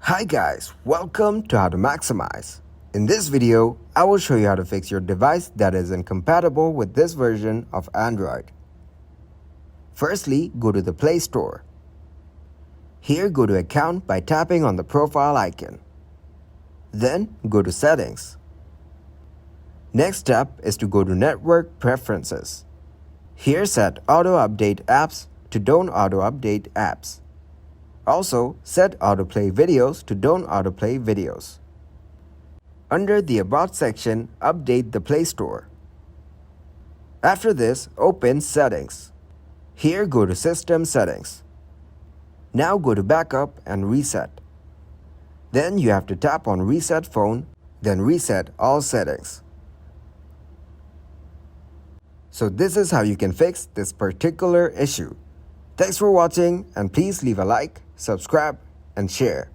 Hi guys, welcome to How to Maximize. In this video, I will show you how to fix your device that is incompatible with this version of Android. Firstly, go to the Play Store. Here, go to Account by tapping on the profile icon. Then, go to Settings. Next step is to go to Network Preferences. Here, set Auto Update Apps to Don't Auto Update Apps. Also, set Autoplay Videos to Don't Autoplay Videos. Under the About section, update the Play Store. After this, open Settings. Here, go to System Settings. Now go to Backup and Reset. Then you have to tap on Reset Phone, then reset all settings. So this is how you can fix this particular issue. Thanks for watching and please leave a like, subscribe, and share.